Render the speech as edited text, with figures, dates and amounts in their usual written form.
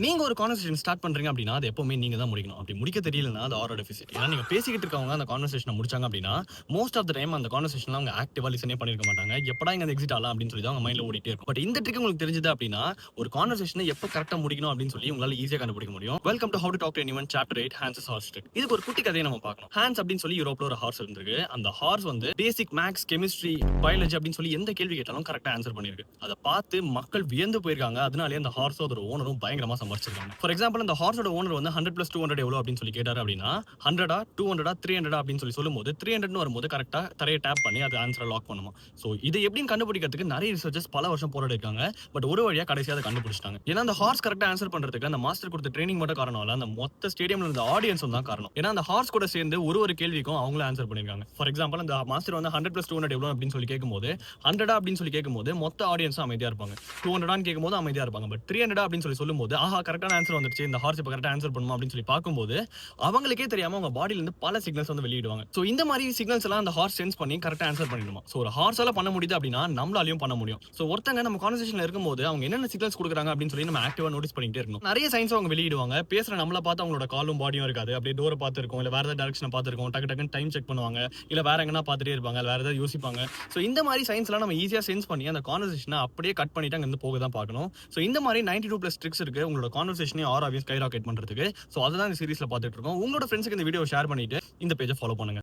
நீங்க ஒரு conversation start பண்றீங்க அப்படின்னா அது எப்பவுமே நீங்க தான் முடிக்கணும். அப்படி முடிக்க தெரியலனா அது ஆரோட டெஃபிசிட். ஏன்னா நீங்க பேசிக்கிட்டு இருக்கவங்க அந்த கான்வர்சேஷனை முடிச்சாங்க அப்படின்னா மோஸ்ட் ஆஃப் த டைம் அந்த கான்வர்சேஷன்ல அவங்க ஆக்டிவா லிசனே பண்ணிருக்க மாட்டாங்க. எப்படா இங்க எக்ஸிட் ஆகலாம் அப்படின்னு சொல்லி தான் அவங்க மைண்ட்ல ஓடிட்டே இருக்கும். பட் இந்த ட்ரிக் உங்களுக்கு தெரிஞ்சது அப்படின்னா ஒரு கான்வர்சேஷனை எப்போ கரெக்டா முடிக்கணும் அப்படின்னு சொல்லி உங்களால ஈஸியா கண்டுபிடிக்க முடியும். Welcome to how to talk to anyone chapter 8 Hans horse trick. இதுக்கு ஒரு குட்டி கதையை நம்ம பார்க்கலாம். ஹான்ஸ் அப்படின்னு சொல்லி யூரோப்ல ஒரு ஹார்ஸ் இருந்திருக்கு. அந்த ஹார்ஸ் வந்து பேசிக் மேக்ஸ், கெமிஸ்ட்ரி, பயாலஜி அப்படின்னு சொல்லி எந்த கேள்வி கேட்டாலும் கரெக்டா ஆன்சர் பண்ணிருக்கு. அதை பார்த்து மக்கள் வியந்து போயிருக்காங்க. அதனாலே அந்த ஹார்ஸோ அதோட ஓனரும் பயங்கரமா சம்பாதிச்சிருக்காங்க. ஃபார் எக்ஸாம்பிள் அந்த ஹார்ஸோட ஓனர் வந்து 100 + 200 எவ்வளவு அப்படின்னு சொல்லி கேட்டாரு அப்படின்னா 100 200 300 அப்படின்னு சொல்லி சொல்லும்போது 300 வரும்போது கரெக்டா தரையை டேப் பண்ணி அது ஆன்சரை லாக் பண்ணுமா. சோ இது எப்படின்னு கண்டுபிடிக்கிறதுக்கு நிறைய ரிசர்ச்சர்ஸ் பல வருஷம் போராடி இருக்காங்க. பட் ஒரு வழியா கடைசியா அதை கண்டுபிடிச்சிட்டாங்க. ஏன்னா அந்த ஹார்ஸ் கரெக்டா ஆன்சர் பண்றதுக்கு அந்த மாஸ்டர் கொடுத்த ட்ரைனிங் மட்டும் காரணம் இல்ல, அந்த மொத்த ஸ்டேடியம்ல இருந்த ஆடியன்ஸும் தான் காரணம். ஏன்னா அந்த ஹார்ஸ் கூட சேர்ந்து ஒரு கேள்விக்கும் அவங்களே ஆன்சர் பண்ணிருக்காங்க. ஃபார் எக்ஸாம்பிள் அந்த மாஸ்டர் வந்து 100 + 200 எவ்வளவு அப்படின்னு சொல்லி கேட்கும்போது 100 அப்படின்னு சொல்லி கேட்கும்போது மொத்த ஆடியன்ஸும் அமைதியா இருப்பாங்க. 200 கேட்கும்போது அமைதியா இருப்பாங்க. பட் 300 அப்படின்னு சொல்லி சொல்லும்போது ஆஹா கரெக்டான ஆன்சர் வந்துருச்சு, இந்த ஹார்ஸ் இப்ப கரெக்டா ஆன்சர் பண்ணுமா அப்படின்னு சொல்லி பார்க்கும்போது அவங்களுக்கே தெரியாம அவங்க பாடியில இருந்து பல சிக்னல்ஸ் வந்து வெளியிடுவாங்க. சோ இந்த மாதிரி சிக்னல்ஸ் எல்லாம் அந்த ஹார்ஸ் சென்ஸ் பண்ணி கரெக்டா ஆன்சர் பண்ணிடுமா. சோ ஒரு ஹார்ஸால பண்ண முடியுது அப்படின்னா நம்மளாலையும் பண்ண முடியும். சோ ஒருத்தங்க நம்ம கான்வர்சேஷன்ல இருக்கும்போது அவங்க என்னென்ன சிக்னல்ஸ் கொடுக்குறாங்க அப்படின்னு சொல்லி நம்ம ஆக்டிவா நோட்டீஸ் பண்ணிட்டே இருக்கணும். நிறைய சயின்ஸ் அவங்க வெளியிடுவாங்க. பேசுற நம்மள பார்த்து அவங்களோட காலும் பாடியும் இருக்காது. அப்படியே டோரை பார்த்து இருக்கும், இல்ல வேற ஏதாவது டைரக்ஷனை பார்த்து இருக்கும், டக்கு டக்குன்னு டைம் செக் பண்ணுவாங்க, இல்ல வேற எங்கன்னா பார்த்துட்டே இருப்பாங்க, வேற ஏதாவது யோசிப்பாங்க. சோ இந்த மாதிரி சயின்ஸ் எல்லாம் நம்ம ஈஸியா சென்ஸ் பண்ணி அந்த கான்வர்சேஷனை அப்படியே கட் பண்ணிட்டு அங்க இருந்து போக தான் பார்க்கணும். சோ இந்த மாதிரி 92+ ட்ரிக்ஸ் இருக்கு உங்களோட கான்வர்சேஷனை ஆர் ஆவியஸ் ஸ்கை ராக்கெட் பண்றதுக்கு. சோ அதுதான் இந்த சீரிஸ்ல பார்த்துட்டு இருக்கோம். உங்களோட ஃப்ரெண்ட்ஸ்க்கு இந்த வீடியோ ஷேர் பண்ணிட்டு இந்த பேஜை ஃபாலோ பண்ணுங்க.